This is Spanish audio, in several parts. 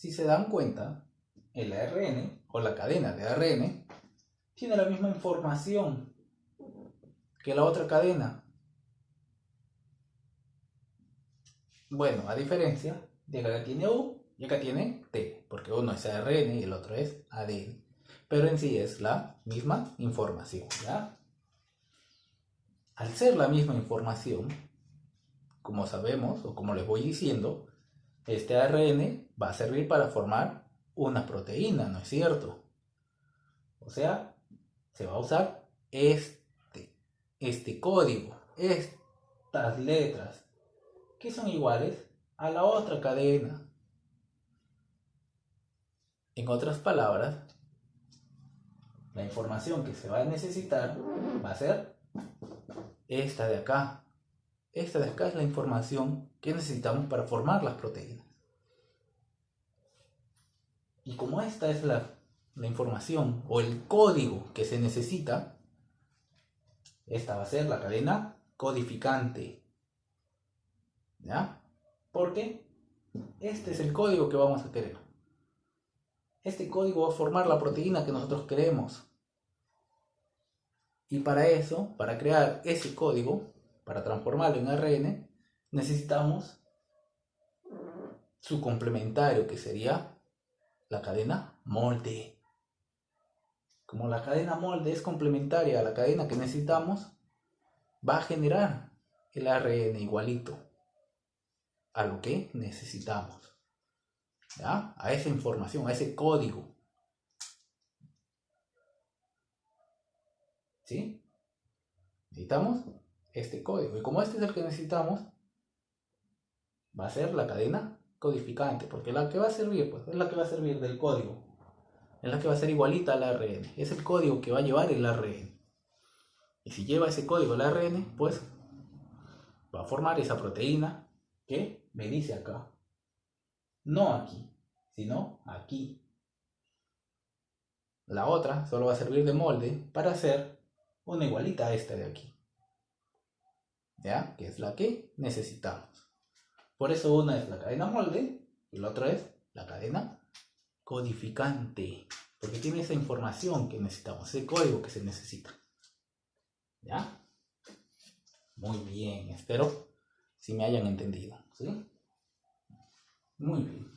Si se dan cuenta, el ARN o la cadena de ARN tiene la misma información que la otra cadena. Bueno, a diferencia de que acá tiene U y acá tiene T, porque uno es ARN y el otro es ADN. Pero en sí es la misma información, ¿ya? Al ser la misma información, como sabemos o como les voy diciendo, este ARN va a servir para formar una proteína, ¿no es cierto? O sea, se va a usar este código, estas letras, que son iguales a la otra cadena. En otras palabras, la información que se va a necesitar va a ser esta de acá. Esta de acá es la información que necesitamos para formar las proteínas. Y como esta es la información o el código que se necesita, esta va a ser la cadena codificante. ¿Ya? Porque este es el código que vamos a querer. Este código va a formar la proteína que nosotros queremos. Y para eso, para crear ese código, para transformarlo en ARN, necesitamos su complementario, que sería la cadena molde. Como la cadena molde es complementaria a la cadena que necesitamos, va a generar el ARN igualito a lo que necesitamos, ¿ya? A esa información, a ese código. ¿Sí? Necesitamos este código. Y como este es el que necesitamos, va a ser la cadena codificante, porque la que va a servir, pues, es la que va a servir del código. Es la que va a ser igualita al ARN. Es el código que va a llevar el ARN. Y si lleva ese código el ARN, pues va a formar esa proteína que me dice acá. No aquí, sino aquí. La otra solo va a servir de molde para hacer una igualita a esta de aquí. ¿Ya? Que es la que necesitamos. Por eso una es la cadena molde y la otra es la cadena codificante. Porque tiene esa información que necesitamos, ese código que se necesita. ¿Ya? Muy bien, espero si me hayan entendido. ¿Sí? Muy bien.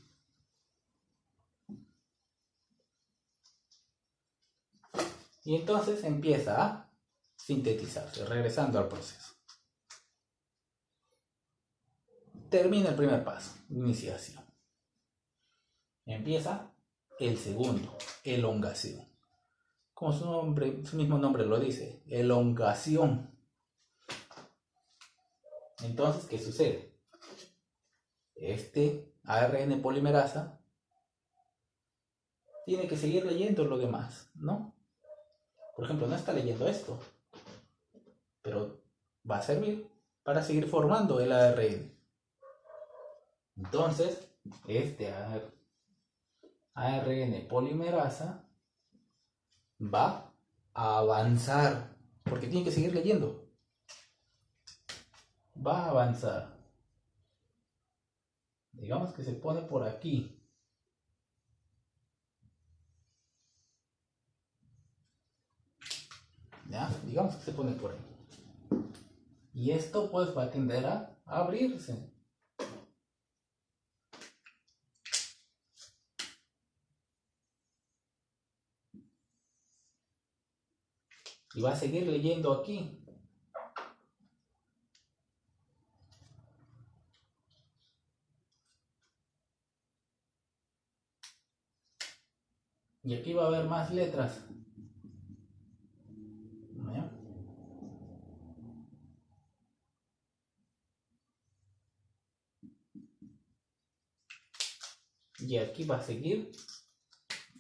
Y entonces empieza a sintetizarse, regresando al proceso. Termina el primer paso, iniciación. Empieza el segundo, elongación. Como su mismo nombre lo dice, elongación. Entonces, ¿qué sucede? Este ARN polimerasa tiene que seguir leyendo lo demás, ¿no? Por ejemplo, no está leyendo esto, pero va a servir para seguir formando el ARN. Entonces, este ARN polimerasa va a avanzar, porque tiene que seguir leyendo. Va a avanzar. Digamos que se pone por aquí. ¿Ya? Digamos que se pone por ahí. Y esto pues va a tender a abrirse. Y va a seguir leyendo aquí. Y aquí va a haber más letras. ¿Ya? Y aquí va a seguir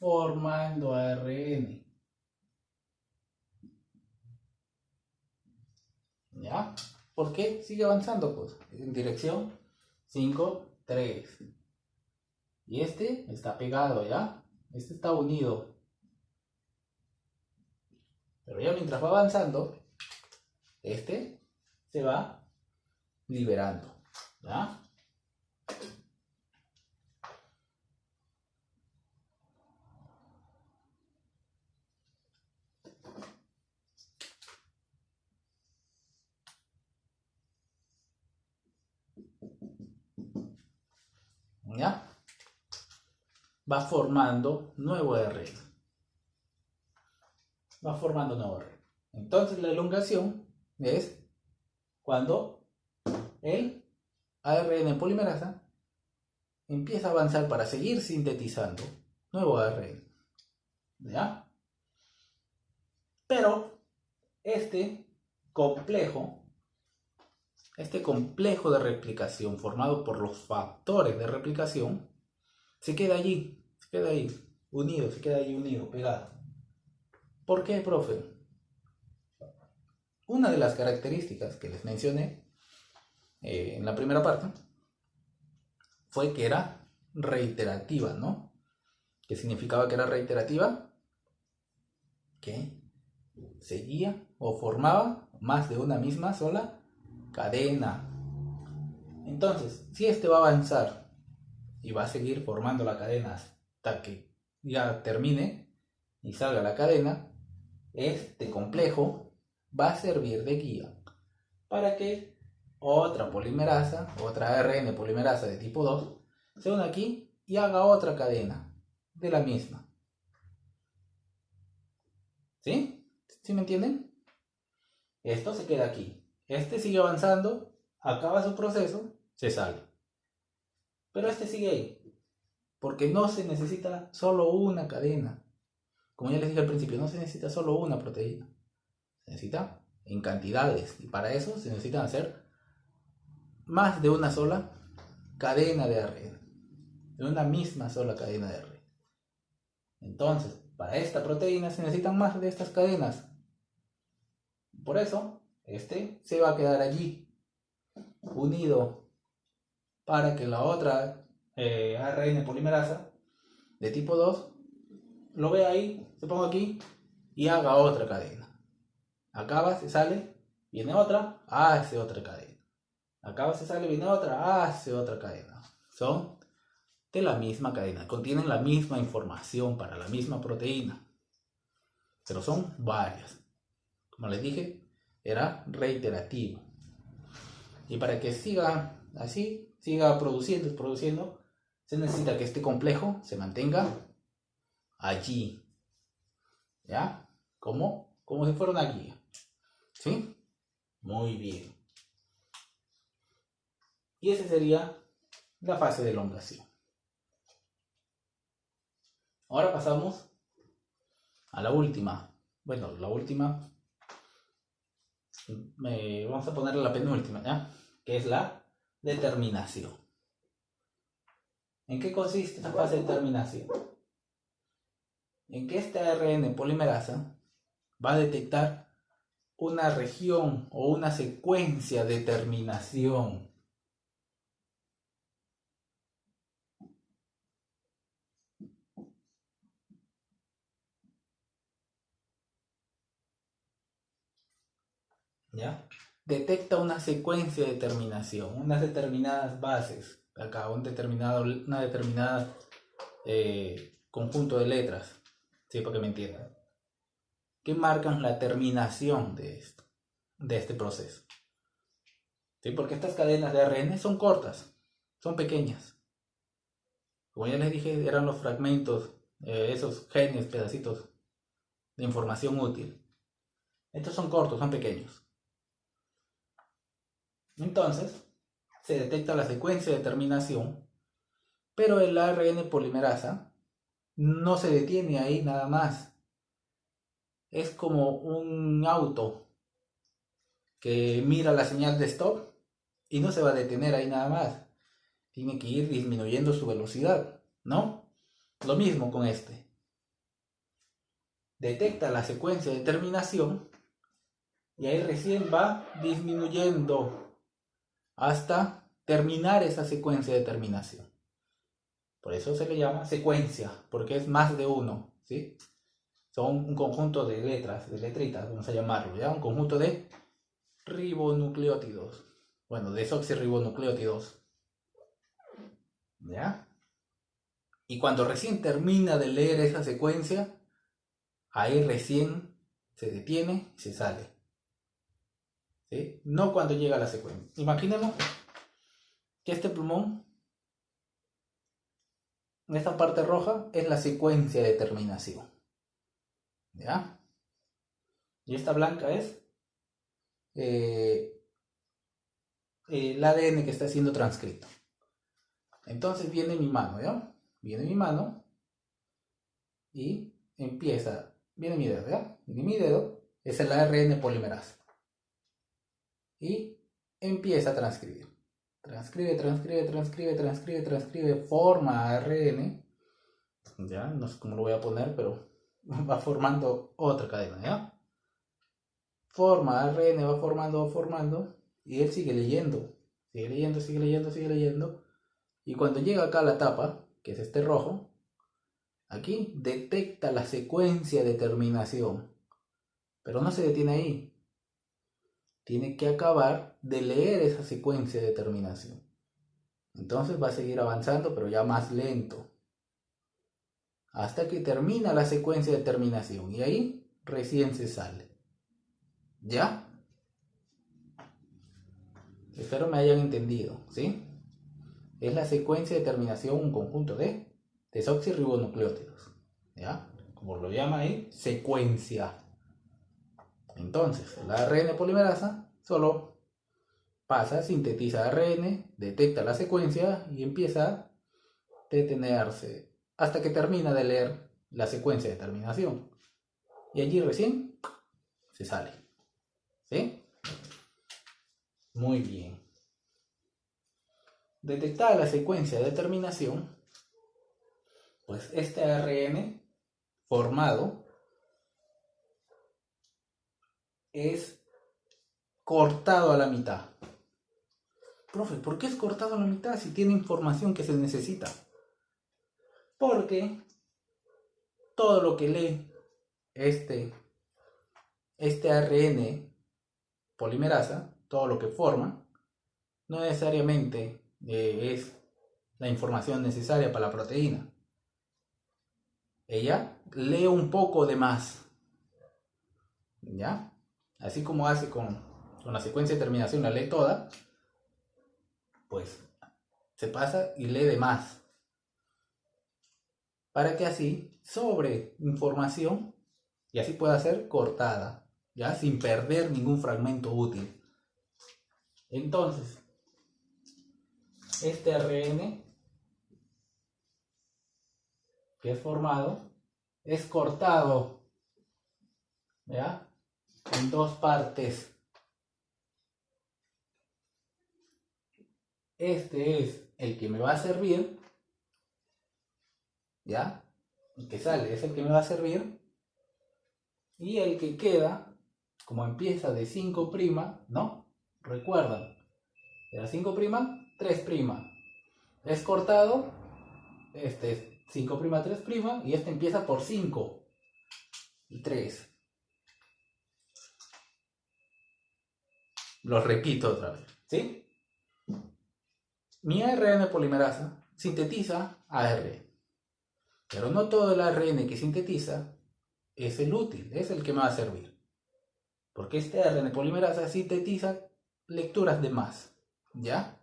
formando ARN. ¿Ya? ¿Por qué sigue avanzando? Pues en dirección 5, 3. Y este está pegado, ¿ya? Este está unido. Pero ya mientras va avanzando, este se va liberando, ¿ya? ¿Ya? Va formando nuevo ARN. Va formando nuevo ARN. Entonces la elongación es cuando el ARN polimerasa empieza a avanzar para seguir sintetizando nuevo ARN. ¿Ya? Pero este complejo de replicación formado por los factores de replicación se queda allí, unido, pegado. ¿Por qué, profe? Una de las características que les mencioné en la primera parte fue que era reiterativa, ¿no? ¿Qué significaba que era reiterativa? Que seguía o formaba más de una misma sola cadena. Entonces, si este va a avanzar y va a seguir formando la cadena hasta que ya termine y salga la cadena, este complejo va a servir de guía para que otra polimerasa, otra ARN polimerasa de tipo 2, se una aquí y haga otra cadena de la misma. ¿Sí? ¿Sí me entienden? Esto se queda aquí. Este sigue avanzando, acaba su proceso, se sale. Pero este sigue ahí, porque no se necesita solo una cadena. Como ya les dije al principio, no se necesita solo una proteína. Se necesita en cantidades. Y para eso se necesitan hacer más de una sola cadena de ARN. De una misma sola cadena de ARN. Entonces, para esta proteína se necesitan más de estas cadenas. Por eso, este se va a quedar allí, unido, para que la otra ARN polimerasa de tipo 2 lo vea ahí, se ponga aquí y haga otra cadena. Acaba, se sale, viene otra, hace otra cadena. Acaba, se sale, viene otra, hace otra cadena. Son de la misma cadena, contienen la misma información para la misma proteína, pero son varias. Como les dije, era reiterativo. Y para que siga así, siga produciendo, se necesita que este complejo se mantenga allí. ¿Ya? Como si fuera una guía. ¿Sí? Muy bien. Y esa sería la fase de elongación. Ahora pasamos a la última. Bueno, la última. Vamos a ponerle la penúltima, ¿ya? Que es la determinación. ¿En qué consiste la fase de determinación? En que este ARN polimerasa va a detectar una región o una secuencia de terminación. ¿Ya? Detecta una secuencia de terminación, unas determinadas bases, acá una determinada conjunto de letras, ¿sí? Para que me entiendan, que marcan la terminación de este proceso. ¿Sí? Porque estas cadenas de ARN son cortas, son pequeñas. Como ya les dije, eran los fragmentos, esos genes, pedacitos de información útil. Estos son cortos, son pequeños. Entonces, se detecta la secuencia de terminación, pero el ARN polimerasa no se detiene ahí nada más. Es como un auto que mira la señal de stop y no se va a detener ahí nada más. Tiene que ir disminuyendo su velocidad, ¿no? Lo mismo con este. Detecta la secuencia de terminación y ahí recién va disminuyendo hasta terminar esa secuencia de terminación. Por eso se le llama secuencia, porque es más de uno, ¿sí? Son un conjunto de letras, de letritas, vamos a llamarlo, ¿ya? Un conjunto de ribonucleótidos. Bueno, desoxirribonucleótidos. ¿Ya? Y cuando recién termina de leer esa secuencia, ahí recién se detiene y se sale. ¿Sí? No cuando llega la secuencia. Imaginemos que este plumón, esta parte roja, es la secuencia de terminación. ¿Ya? Y esta blanca es el ADN que está siendo transcrito. Entonces viene mi mano, ¿ya? Viene mi mano y empieza, viene mi dedo, ¿ya? Viene mi dedo, es el ARN polimerasa. Y empieza a transcribir. Transcribe, forma ARN. Ya, no sé cómo lo voy a poner, pero va formando otra cadena, ¿ya? Forma ARN, va formando, y él sigue leyendo. Sigue leyendo. Y cuando llega acá a la tapa, que es este rojo, aquí detecta la secuencia de terminación. Pero no se detiene ahí. Tiene que acabar de leer esa secuencia de terminación. Entonces va a seguir avanzando, pero ya más lento. Hasta que termina la secuencia de terminación. Y ahí recién se sale. ¿Ya? Espero me hayan entendido, ¿sí? Es la secuencia de terminación, un conjunto de desoxirribonucleótidos. ¿Ya? Como lo llama ahí, secuencia. Entonces, el ARN polimerasa solo pasa, sintetiza ARN, detecta la secuencia y empieza a detenerse hasta que termina de leer la secuencia de terminación. Y allí recién se sale. ¿Sí? Muy bien. Detectada la secuencia de terminación, pues este ARN formado es cortado a la mitad. Profe, ¿por qué es cortado a la mitad si tiene información que se necesita? Porque todo lo que lee este ARN polimerasa, todo lo que forma, no necesariamente es la información necesaria para la proteína. Ella lee un poco de más. ¿Ya? Así como hace con la secuencia de terminación, la lee toda, pues se pasa y lee de más. Para que así sobre información y así pueda ser cortada, ya sin perder ningún fragmento útil. Entonces, este ARN que es formado es cortado, ¿ya? En dos partes. Este es el que me va a servir, ¿ya? El que sale es el que me va a servir. Y el que queda, como empieza de 5', ¿no? Recuerdan, de la 5', 3'. Es cortado, este es 5', 3', y este empieza por 5 y 3. Lo repito otra vez, ¿sí? Mi ARN polimerasa sintetiza ARN, pero no todo el ARN que sintetiza es el útil, es el que me va a servir. Porque este ARN polimerasa sintetiza lecturas de más, ¿ya?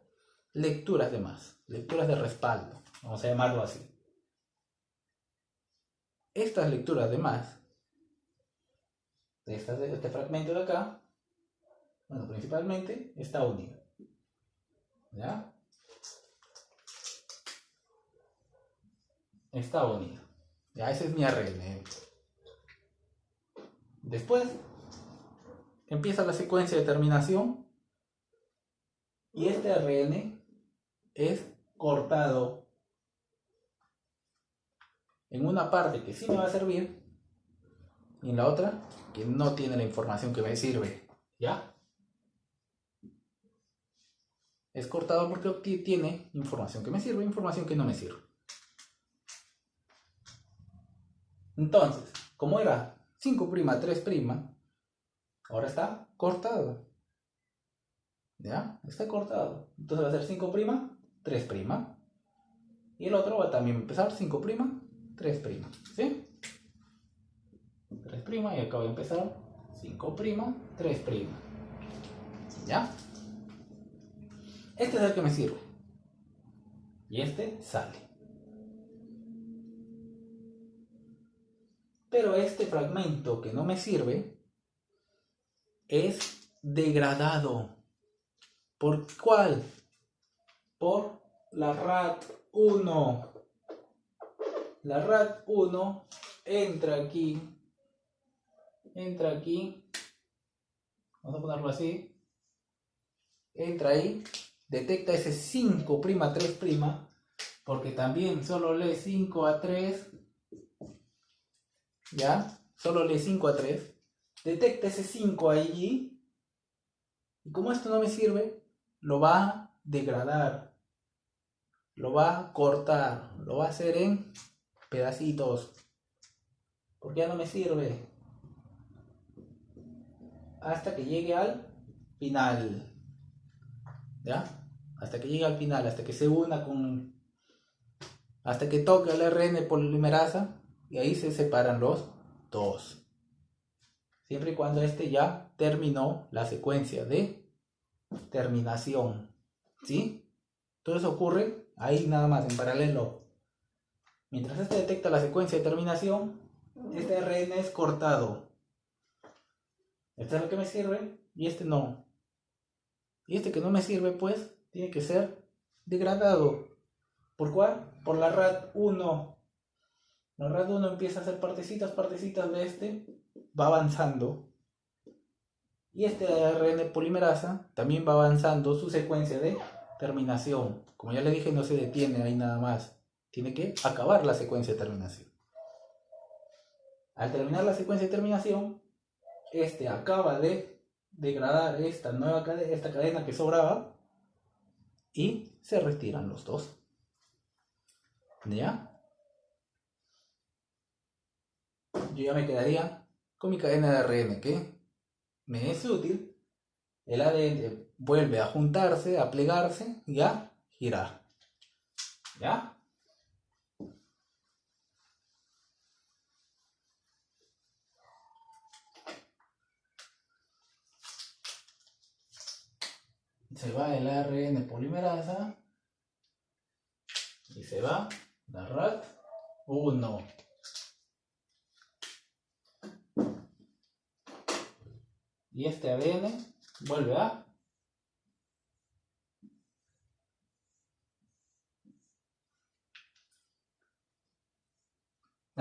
Lecturas de más, lecturas de respaldo, vamos a llamarlo así. Estas lecturas de más, de este fragmento de acá, bueno, principalmente está unido, ¿ya? Está unido, ya, ese es mi ARN. Después empieza la secuencia de terminación y este ARN es cortado en una parte que sí me va a servir y en la otra que no tiene la información que me sirve, ¿ya? Es cortado porque tiene información que me sirve e información que no me sirve. Entonces, como era 5', 3', ahora está cortado. ¿Ya? Está cortado. Entonces va a ser 5', 3'. Y el otro va a también empezar 5', 3'. ¿Sí? 3' y acá voy a empezar 5', 3'. ¿Ya? Este es el que me sirve. y este sale. Pero este fragmento que no me sirve es degradado. ¿Por cuál? Por la RAT1. La RAT1 entra aquí, vamos a ponerlo así, entra ahí, detecta ese 5'3', porque también solo lee 5 a 3, ¿ya? Solo lee 5 a 3, detecta ese 5 allí, y como esto no me sirve, lo va a degradar, lo va a cortar, lo va a hacer en pedacitos, porque ya no me sirve, hasta que llegue al final, ¿ya? Hasta que llegue al final, hasta que se una con, hasta que toque el ARN polimerasa, y ahí se separan los dos, siempre y cuando este ya terminó la secuencia de terminación, ¿sí? Todo eso ocurre ahí nada más, en paralelo. Mientras este detecta la secuencia de terminación, este ARN es cortado. Este es lo que me sirve y este no. Y este que no me sirve, pues, tiene que ser degradado. ¿Por cuál? Por la RAT1. La RAT1 empieza a hacer partecitas de este, va avanzando. Y este ARN polimerasa también va avanzando su secuencia de terminación. Como ya le dije, no se detiene ahí nada más. Tiene que acabar la secuencia de terminación. Al terminar la secuencia de terminación, este acaba de degradar esta cadena que sobraba y se retiran los dos. ¿Ya? Yo ya me quedaría con mi cadena de ARN que me es útil. El ADN vuelve a juntarse, a plegarse y a girar. ¿Ya? Se va el ARN polimerasa y se va la RAT1. Y este ADN vuelve a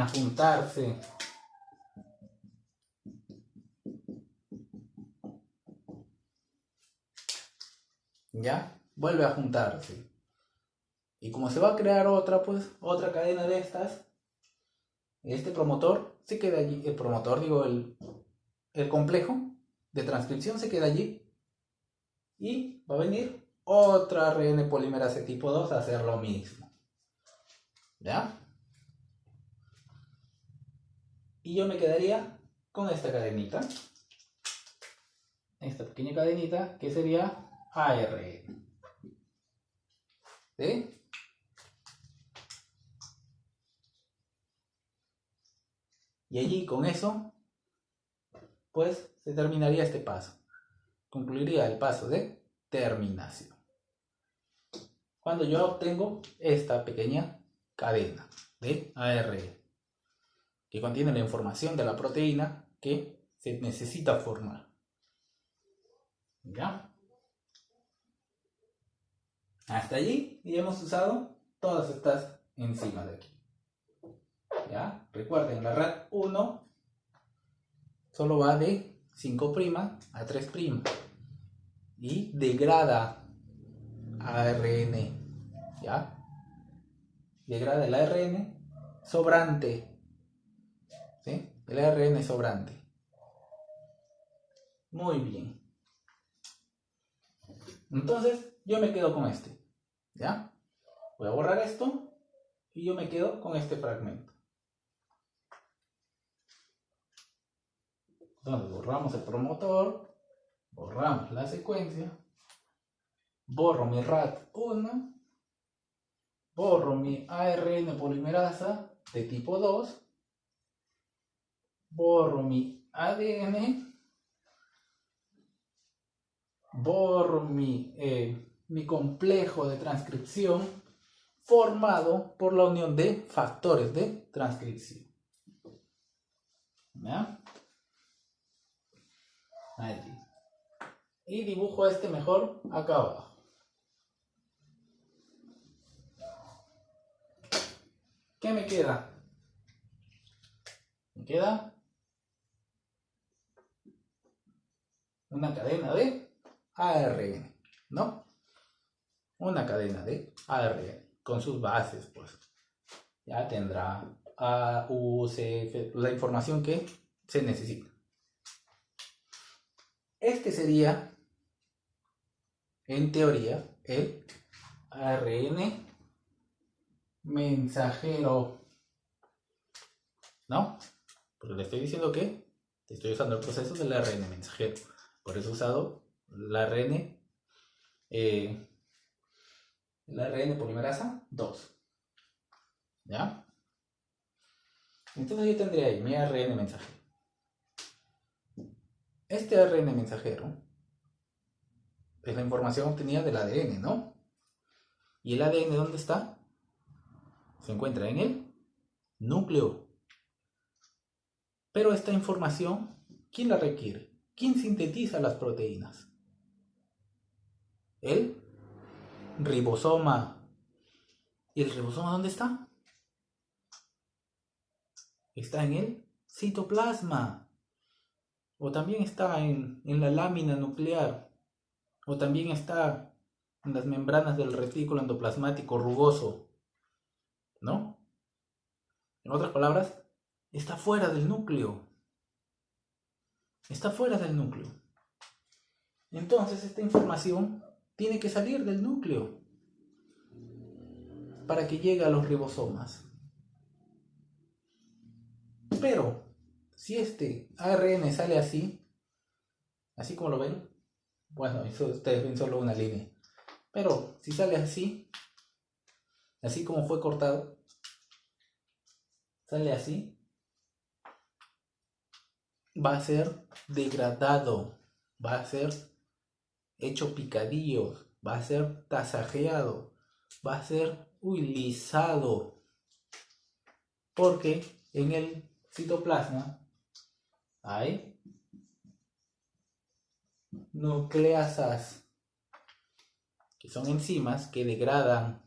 juntarse. ¿Ya? Vuelve a juntarse. Y como se va a crear otra, pues, otra cadena de estas, este promotor se queda allí. El promotor, digo, el complejo de transcripción se queda allí. Y va a venir otra ARN polimerasa tipo 2 a hacer lo mismo. ¿Ya? Y yo me quedaría con esta cadenita. Esta pequeña cadenita que sería ARN. ¿Sí? Y allí con eso, pues se terminaría este paso. Concluiría el paso de terminación. Cuando yo obtengo esta pequeña cadena de ARN que contiene la información de la proteína que se necesita formar. ¿Ya? Hasta allí y hemos usado todas estas enzimas de aquí. ¿Ya? Recuerden, la RAT1 solo va de 5' a 3' y degrada ARN. ¿Ya? Degrada el ARN sobrante. ¿Sí? El ARN sobrante. Muy bien. Entonces, yo me quedo con este. ¿Ya? Voy a borrar esto y yo me quedo con este fragmento. Entonces, borramos el promotor, borramos la secuencia, borro mi RAT1, borro mi ARN polimerasa de tipo 2, borro mi ADN, borro mi complejo de transcripción formado por la unión de factores de transcripción. ¿Ya? Allí. Y dibujo este mejor acá abajo. ¿Qué me queda? Me queda una cadena de ARN, ¿no? Una cadena de ARN con sus bases, pues. Ya tendrá A, U, C, F, la información que se necesita. Este sería, en teoría, el ARN mensajero, ¿no? Porque le estoy diciendo que estoy usando el proceso del ARN mensajero. Por eso he usado el ARN polimerasa 2. ¿Ya? Entonces yo tendría ahí mi ARN mensajero. Este ARN mensajero es la información obtenida del ADN, ¿no? ¿Y el ADN dónde está? Se encuentra en el núcleo. Pero esta información, ¿quién la requiere? ¿Quién sintetiza las proteínas? El ribosoma. ¿Y el ribosoma dónde está? Está en el citoplasma. O también está en la lámina nuclear. O también está en las membranas del retículo endoplasmático rugoso. ¿No? En otras palabras, está fuera del núcleo. Está fuera del núcleo. Entonces esta información tiene que salir del núcleo para que llegue a los ribosomas. Pero si este ARN sale así como lo ven, bueno, eso ustedes ven solo una línea. Pero si sale así como fue cortado, sale así, va a ser degradado, va a ser hecho picadillos, va a ser tasajeado, va a ser lisado, porque en el citoplasma hay nucleasas, que son enzimas que degradan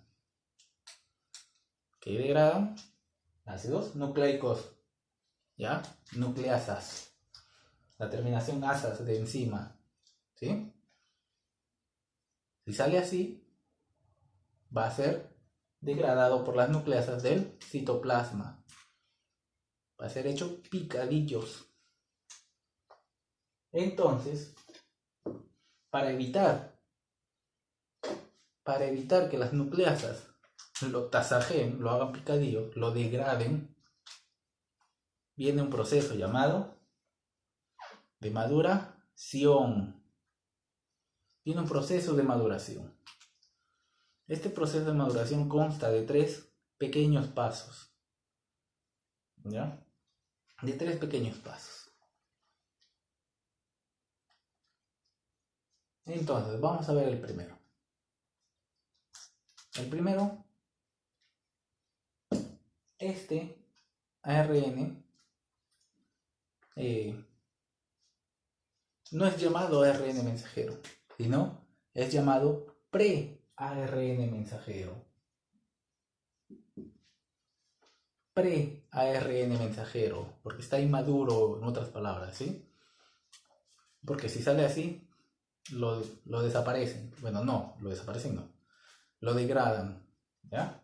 ácidos nucleicos, ¿ya? Nucleasas, la terminación asas de enzima, ¿sí? Si sale así, va a ser degradado por las nucleasas del citoplasma. Va a ser hecho picadillos. Entonces, para evitar que las nucleasas lo tasajeen, lo hagan picadillo, lo degraden, viene un proceso llamado de maduración. Viene un proceso de maduración. Este proceso de maduración consta de 3 pequeños pasos. ¿Ya? De 3 pequeños pasos. Entonces, vamos a ver el primero. El primero, este ARN no es llamado ARN mensajero, sino es llamado pre-ARN mensajero. Pre-ARN mensajero, porque está inmaduro, en otras palabras, ¿sí? Porque si sale así, lo desaparecen. Bueno, no, lo desaparecen no. Lo degradan, ¿ya?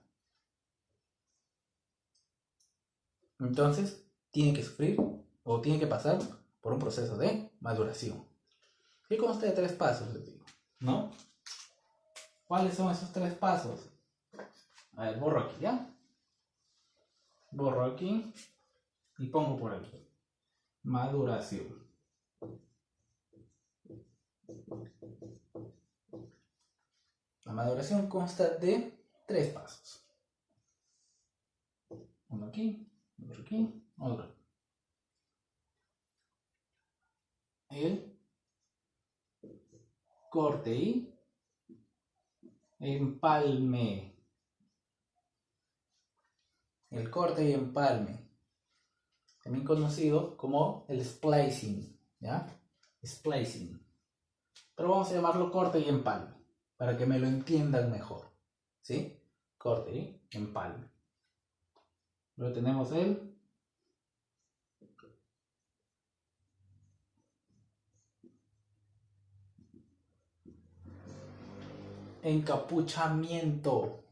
Entonces, tiene que sufrir o tiene que pasar por un proceso de maduración. ¿Qué consta de 3 pasos, les digo? ¿No? ¿Cuáles son esos 3 pasos? A ver, borro aquí, ¿ya? Borro aquí y pongo por aquí. Maduración. La maduración consta de 3 pasos. Uno aquí, otro aquí, otro aquí. El corte y empalme. el corte y empalme, también conocido como el splicing, ¿ya? Splicing. Pero vamos a llamarlo corte y empalme, para que me lo entiendan mejor, ¿sí? Corte y empalme. Luego tenemos el encapuchamiento,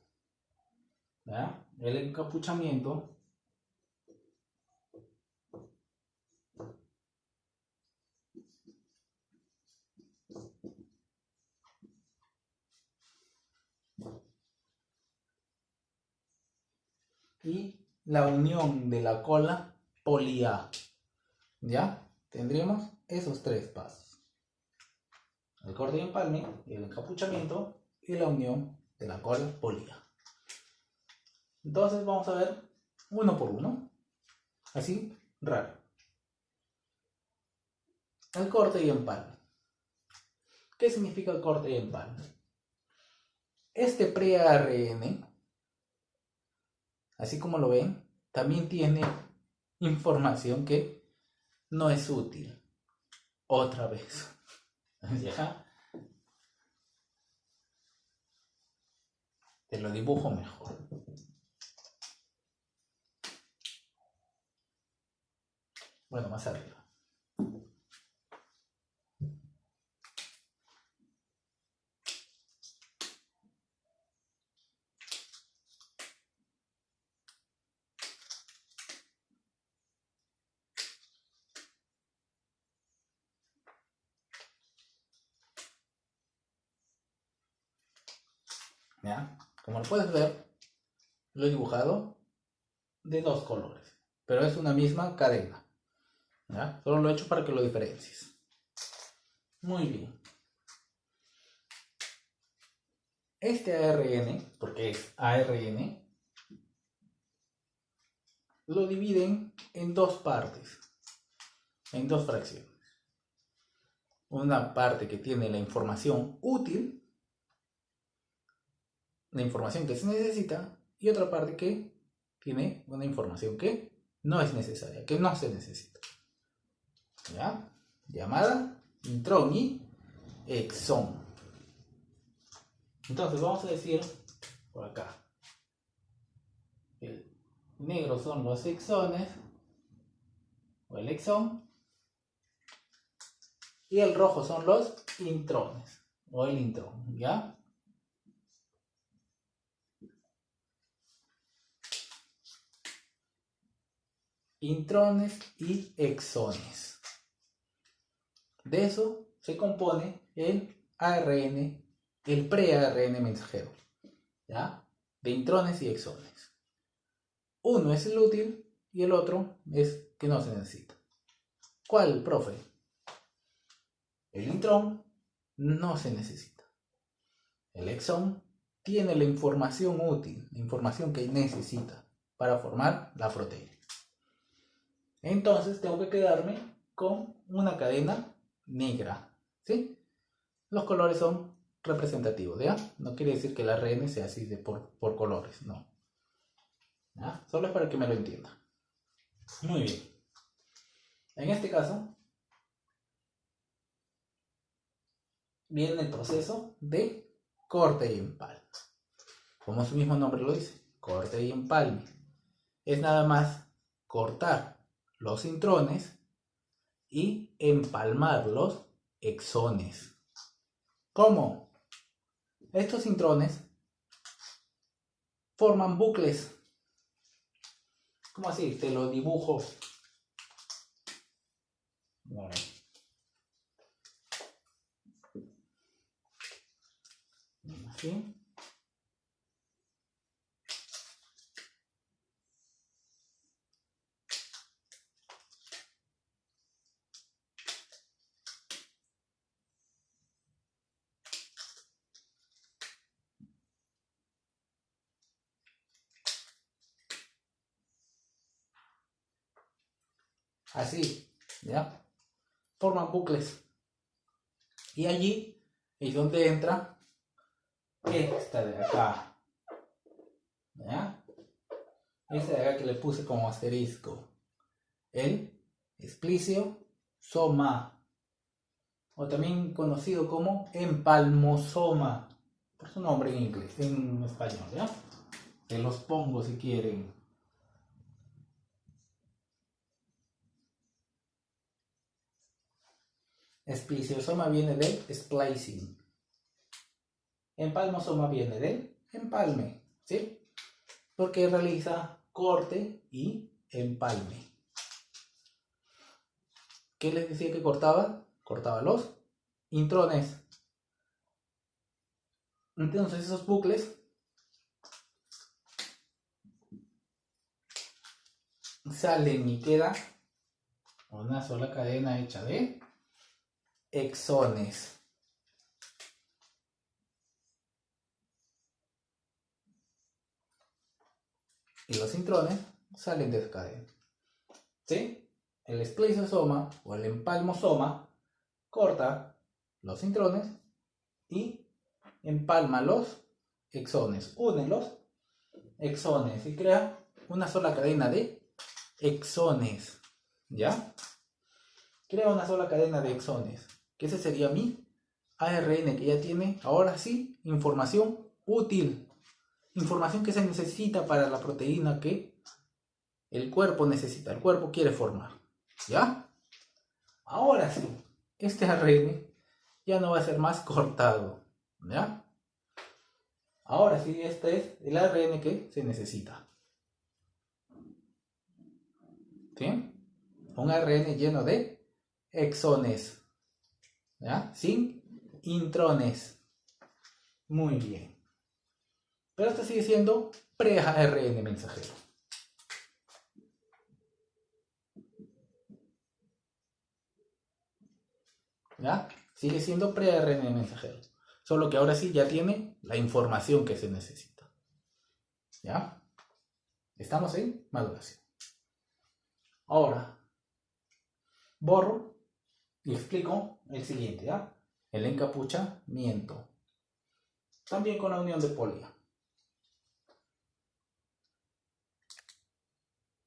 ¿ya? El encapuchamiento y la unión de la cola polía, ¿ya? Tendremos esos tres pasos: el corte y empalme, el encapuchamiento y la unión de la cola polía. Entonces vamos a ver uno por uno, así raro. El corte y empalme. ¿Qué significa el corte y empalme? Este pre-ARN, así como lo ven, también tiene información que no es útil. Otra vez. ¿Ya? Te lo dibujo mejor. Bueno, más arriba. ¿Ya? Como lo puedes ver, lo he dibujado de dos colores, pero es una misma cadena. ¿Ya? Solo lo he hecho para que lo diferencies. Muy bien. Este ARN, porque es ARN, lo dividen en dos partes, en dos fracciones. Una parte que tiene la información útil, la información que se necesita, y otra parte que tiene una información que no es necesaria, que no se necesita. ¿Ya? Llamada intrón y exón. Entonces vamos a decir por acá: el negro son los exones o el exón, y el rojo son los intrones o el intrón, ¿ya? Intrones y exones. De eso se compone el ARN, el pre-ARN mensajero, ¿ya? De intrones y exones. Uno es el útil y el otro es que no se necesita. ¿Cuál, profe? El intrón no se necesita. El exón tiene la información útil, la información que necesita para formar la proteína. Entonces tengo que quedarme con una cadena negra, ¿sí? Los colores son representativos, ¿ya? No quiere decir que el ARN sea así por colores, no. ¿Ya? Solo es para que me lo entienda. Muy bien. En este caso, viene el proceso de corte y empalme. Como su mismo nombre lo dice, corte y empalme. Es nada más cortar los intrones y empalmar los exones. ¿Cómo? Estos intrones forman bucles. ¿Cómo así? Te lo dibujo. Bueno. Así. Así, ¿ya? Forman bucles. Y allí es donde entra esta de acá, ¿ya? Este de acá que le puse como asterisco. El espliciosomas, o también conocido como empalmosoma, por su nombre en inglés, en español, ¿ya? Te los pongo si quieren. Espliciosoma viene del splicing. Empalmosoma viene del empalme, ¿sí? Porque realiza corte y empalme. ¿Qué les decía que cortaba? Cortaba los intrones. Entonces esos bucles salen y queda una sola cadena hecha de exones. Y los intrones salen de esa cadena. ¿Sí? El espliciosoma o el empalmosoma corta los intrones y empalma los exones. Une los exones y crea una sola cadena de exones. ¿Ya? Crea una sola cadena de exones. Que ese sería mi ARN, que ya tiene ahora sí información útil. Información que se necesita para la proteína que el cuerpo necesita, el cuerpo quiere formar. ¿Ya? Ahora sí, este ARN ya no va a ser más cortado. ¿Ya? Ahora sí, este es el ARN que se necesita. ¿Sí? Un ARN lleno de exones. ¿Ya? Sin intrones. Muy bien. Pero este sigue siendo pre-ARN mensajero. ¿Ya? Sigue siendo pre-ARN mensajero. Solo que ahora sí ya tiene la información que se necesita. ¿Ya? Estamos en maduración. Ahora, borro y explico el siguiente, ¿ya? El encapuchamiento. También con la unión de polio.